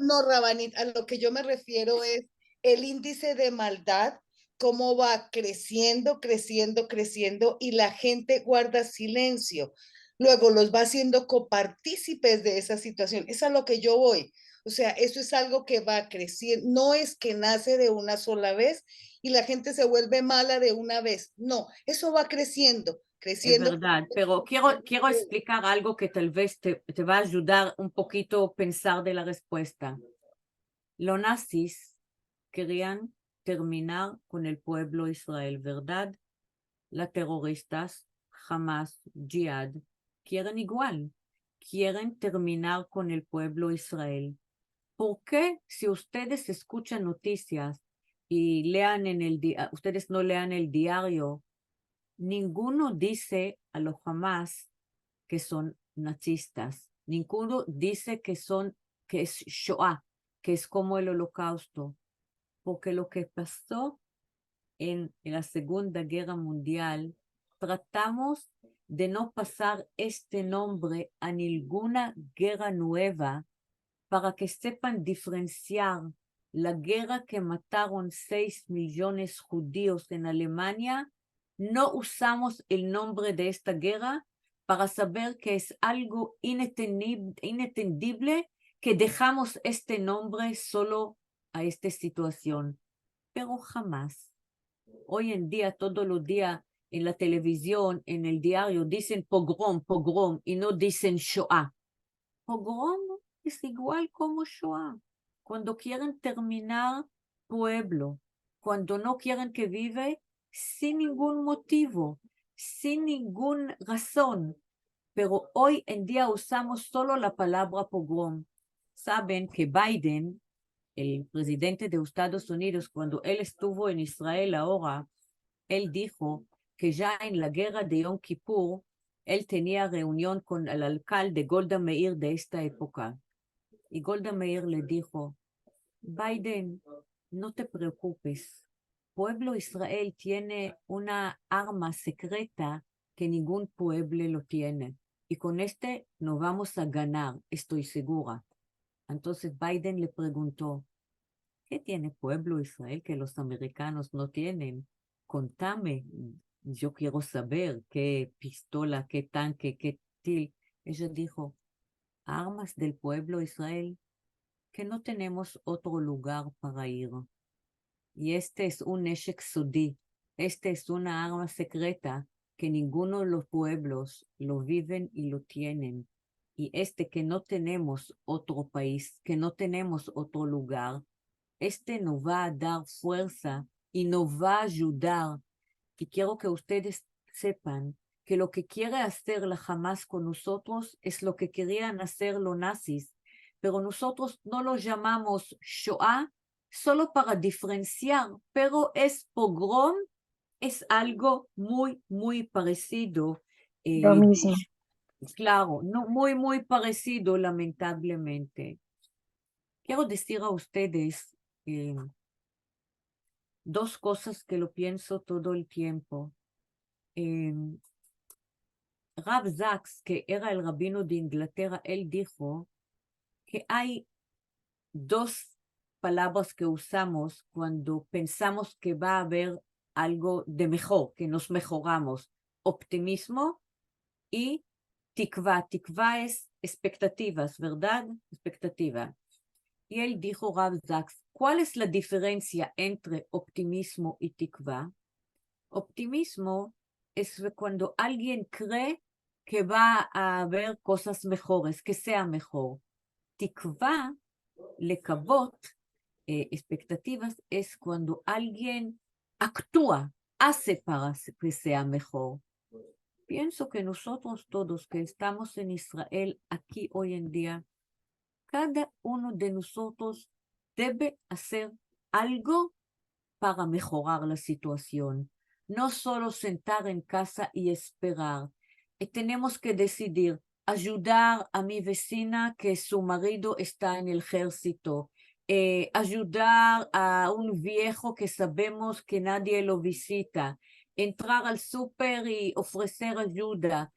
No, Rabanit, a lo que yo me refiero es el índice de maldad, cómo va creciendo, creciendo, creciendo y la gente guarda silencio. Luego los va haciendo copartícipes de esa situación. Es a lo que yo voy. O sea, eso es algo que va creciendo. No es que nace de una sola vez y la gente se vuelve mala de una vez. No, eso va creciendo, creciendo. Es verdad, pero quiero explicar algo que tal vez te va a ayudar un poquito a pensar de la respuesta. Los nazis querían terminar con el pueblo Israel, ¿verdad? Las terroristas, Hamas, Jihad, quieren igual, quieren terminar con el pueblo Israel. ¿Por qué si ustedes escuchan noticias y lean ustedes no lean el diario, ninguno dice a los Hamas que son nazistas, ninguno dice que es Shoah, que es como el Holocausto, porque lo que pasó en la Segunda Guerra Mundial, tratamos de no pasar este nombre a ninguna guerra nueva para que sepan diferenciar la guerra que mataron 6 millones judíos en Alemania. No usamos el nombre de esta guerra para saber que es algo inentendible que dejamos este nombre solo a esta situación, pero jamás. Hoy en día, todos los días, en la televisión, en el diario, dicen pogrom, pogrom, y no dicen Shoah. Pogrom es igual como Shoah. Cuando quieren terminar pueblo, cuando no quieren que vive sin ningún motivo, sin ninguna razón. Pero hoy en día usamos solo la palabra pogrom. Saben que Biden, el presidente de Estados Unidos, cuando él estuvo en Israel ahora, él dijo que ya en la guerra de Yom Kippur, él tenía reunión con el alcalde Golda Meir de esta época. Y Golda Meir le dijo, Biden, no te preocupes, pueblo Israel tiene una arma secreta que ningún pueblo lo tiene. Y con este nos vamos a ganar, estoy segura. Entonces Biden le preguntó, ¿qué tiene pueblo Israel que los americanos no tienen? Contame, yo quiero saber qué pistola, qué tanque, qué til. Ella dijo, armas del pueblo Israel, que no tenemos otro lugar para ir. Y este es un neshek sodí, este es una arma secreta que ninguno de los pueblos lo viven y lo tienen. Y este que no tenemos otro país, que no tenemos otro lugar, este nos va a dar fuerza y nos va a ayudar. Y quiero que ustedes sepan que lo que quiere hacer la Hamas con nosotros es lo que querían hacer los nazis, pero nosotros no lo llamamos Shoah solo para diferenciar, pero es pogrom, es algo muy, muy parecido. Lo mismo. Claro, no, muy, muy parecido, lamentablemente. Quiero decir a ustedes dos cosas que lo pienso todo el tiempo. Rab Sachs, que era el rabino de Inglaterra, él dijo que hay dos palabras que usamos cuando pensamos que va a haber algo de mejor, que nos mejoramos. Optimismo y tikva. Tikva es expectativas, ¿verdad? Expectativa. Y él dijo, Rab Sachs, ¿cuál es la diferencia entre optimismo y tikva? Optimismo es cuando alguien cree que va a haber cosas mejores, que sea mejor. Tikva, lekavot, expectativas, es cuando alguien actúa, hace para que sea mejor. Pienso que nosotros todos que estamos en Israel aquí hoy en día, cada uno de nosotros debe hacer algo para mejorar la situación. No solo sentar en casa y esperar. Tenemos que decidir ayudar a mi vecina que su marido está en el ejército, ayudar a un viejo que sabemos que nadie lo visita, entrar al súper y ofrecer ayuda,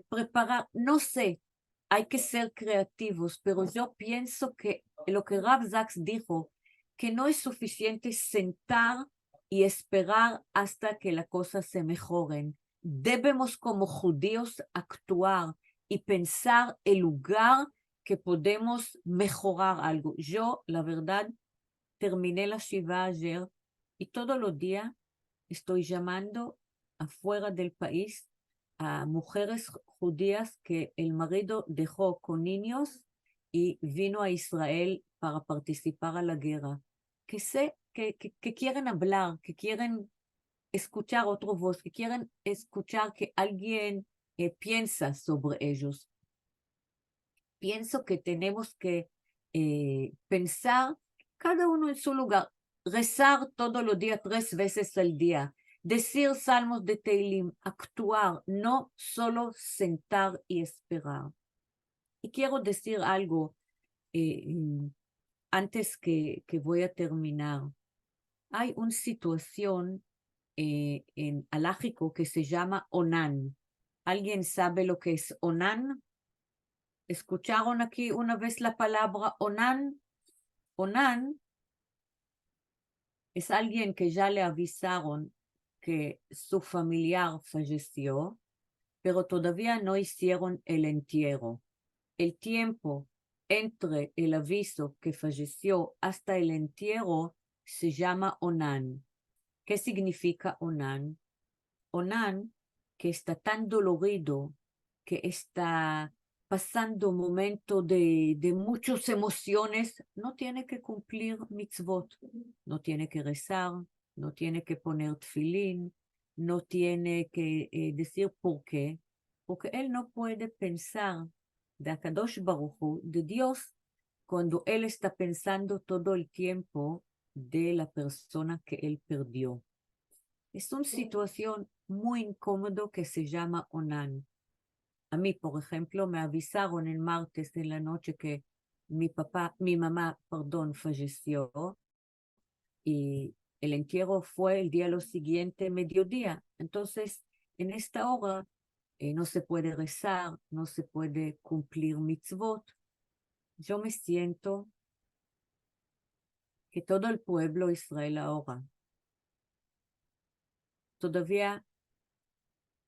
preparar, no sé, hay que ser creativos, pero yo pienso que lo que Rab Sachs dijo, que no es suficiente sentar y esperar hasta que las cosas se mejoren. Debemos como judíos actuar y pensar el lugar que podemos mejorar algo. Yo, la verdad, terminé la Shiva ayer y todos los días estoy llamando afuera del país a mujeres judías que el marido dejó con niños y vino a Israel para participar a la guerra. Que se que quieren hablar, que quieren escuchar otra voz, que quieren escuchar que alguien piensa sobre ellos. Pienso que tenemos que pensar cada uno en su lugar, rezar todos los días 3 veces al día, decir salmos de Teilim, actuar, no solo sentar y esperar. Y quiero decir algo antes que voy a terminar. Hay una situación en alágico que se llama Onan. ¿Alguien sabe lo que es Onan? ¿Escucharon aquí una vez la palabra Onan? Onan es alguien que ya le avisaron que su familiar falleció, pero todavía no hicieron el entierro. El tiempo entre el aviso que falleció hasta el entierro se llama Onan. ¿Qué significa Onan? Onan, que está tan dolorido, que está pasando un momento de muchas emociones, no tiene que cumplir mitzvot, no tiene que rezar, no tiene que poner tefilín, no tiene que decir por qué, porque él no puede pensar de Akadosh Baruj Hu, de Dios, cuando él está pensando todo el tiempo de la persona que él perdió. Es una situación muy incómoda que se llama Onan. A mí, por ejemplo, me avisaron el martes en la noche que mi mamá, falleció y el entierro fue el día lo siguiente, mediodía. Entonces, en esta hora no se puede rezar, no se puede cumplir mitzvot. Yo me siento que todo el pueblo de Israel ahora todavía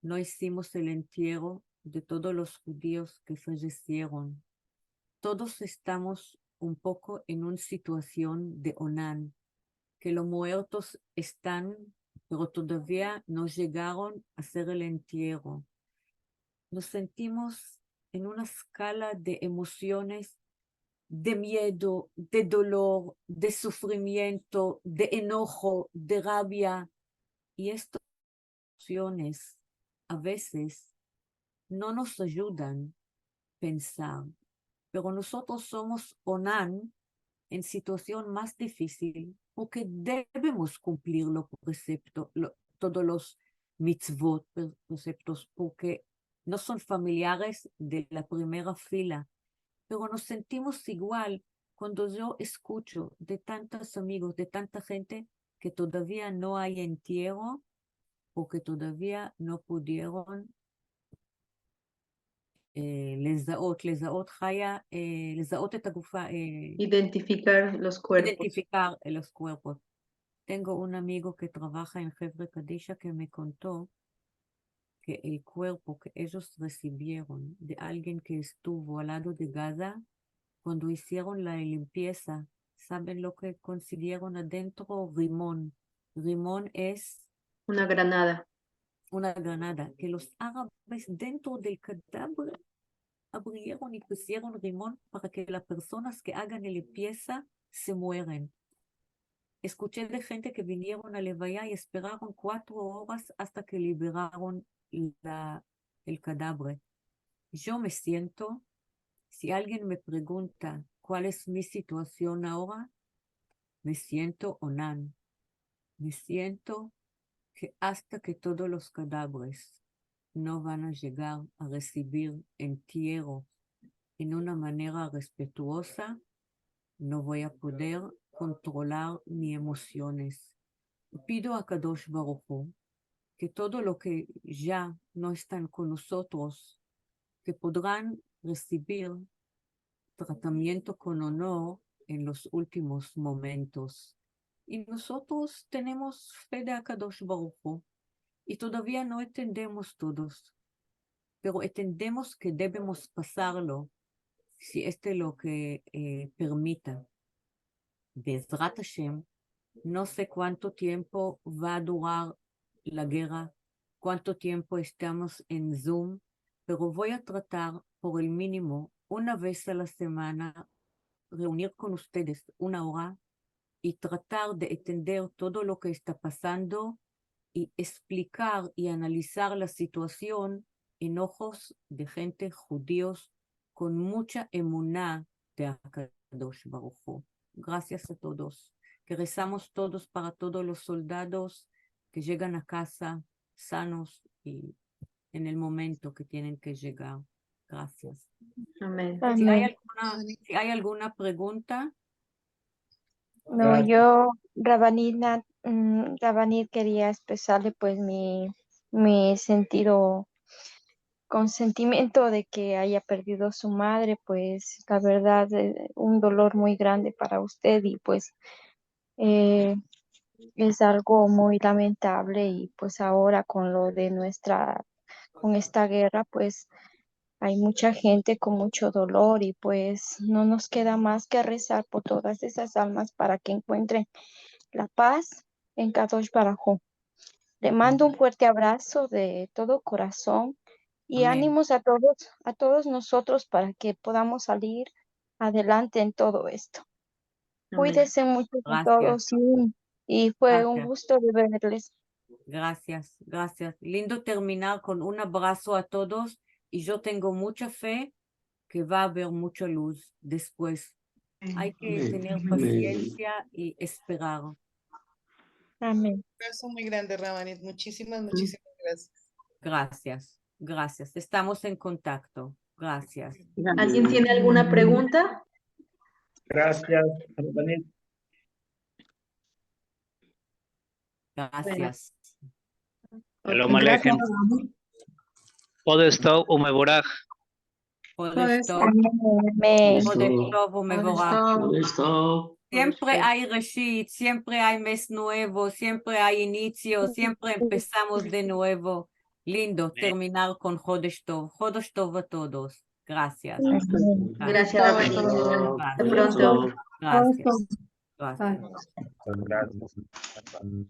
no hicimos el entierro de todos los judíos que fallecieron. Todos estamos un poco en una situación de Onan, que los muertos están, pero todavía no llegaron a hacer el entierro. Nos sentimos en una escala de emociones, de miedo, de dolor, de sufrimiento, de enojo, de rabia. Y estas emociones a veces no nos ayudan a pensar, pero nosotros somos Onan en situación más difícil porque debemos cumplir los preceptos, todos los mitzvot, preceptos, porque no son familiares de la primera fila, pero nos sentimos igual cuando yo escucho de tantos amigos, de tanta gente que todavía no hay entierro porque todavía no pudieron לזהות את הגופה, Identificar los cuerpos. identificar los cuerpos. Tengo un amigo que trabaja en Hevre Kadisha que me contó que el cuerpo que ellos recibieron de alguien que estuvo al lado de Gaza, cuando hicieron la limpieza, ¿saben lo que consiguieron adentro? Rimón. Rimón es Una granada. una granada que los árabes dentro del cadáver abrieron y pusieron rimón para que las personas que hagan la limpieza se mueren. Escuché de gente que vinieron a Levaya y esperaron 4 horas hasta que liberaron el cadáver. Yo me siento, si alguien me pregunta cuál es mi situación ahora, me siento Onan. Me siento que hasta que todos los cadáveres no van a llegar a recibir entierro en una manera respetuosa, no voy a poder controlar mis emociones. Pido a Kadosh Baruj Hu que todo lo que ya no están con nosotros, que podrán recibir tratamiento con honor en los últimos momentos. Y nosotros tenemos fe de Akadosh Baruj Hu y todavía no entendemos todos, pero entendemos que debemos pasarlo si este es lo que permita. Bezrat Hashem, no sé cuánto tiempo va a durar la guerra, cuánto tiempo estamos en Zoom, pero voy a tratar por el mínimo una vez a la semana reunir con ustedes 1 hora y tratar de entender todo lo que está pasando y explicar y analizar la situación en ojos de gente judíos con mucha emuná de Akadosh Baruj Hu. Gracias a todos. Que rezamos todos para todos los soldados que llegan a casa sanos y en el momento que tienen que llegar. Gracias. Amén. Amén. Si hay alguna pregunta, No, yo, Rabanit quería expresarle pues mi consentimiento de que haya perdido su madre, pues la verdad, un dolor muy grande para usted y pues eh, es algo muy lamentable y pues ahora con lo de con esta guerra, pues hay mucha gente con mucho dolor y pues no nos queda más que rezar por todas esas almas para que encuentren la paz en Kadosh Baruj Hu. Le mando un fuerte abrazo de todo corazón y amén. ánimos a todos nosotros para que podamos salir adelante en todo esto. Amén. Cuídense mucho con Gracias. todos y fue un Gracias. gusto de verles. Gracias, gracias. Lindo terminar con un abrazo a todos y yo tengo mucha fe que va a haber mucha luz después. Hay que tener paciencia y esperar. Amén. Un abrazo muy grande, Rabanit. Muchísimas gracias. Gracias, gracias. Estamos en contacto. Gracias. ¿Alguien tiene alguna pregunta? Gracias, Rabanit. Gracias. שלום Ok. עליכם. חודש טוב ומבורך. Jodesh Tov, Amén. Jodesh Tov umevorach. Esto. Siempre hay Reshit, siempre hay mes nuevo, siempre hay inicio, siempre empezamos de nuevo. Lindo terminar con Jodesh Tov. Jodesh Tov a todos. Gracias. Amén. Gracias, Rabanit. Hasta pronto. Gracias. Gracias. Gracias.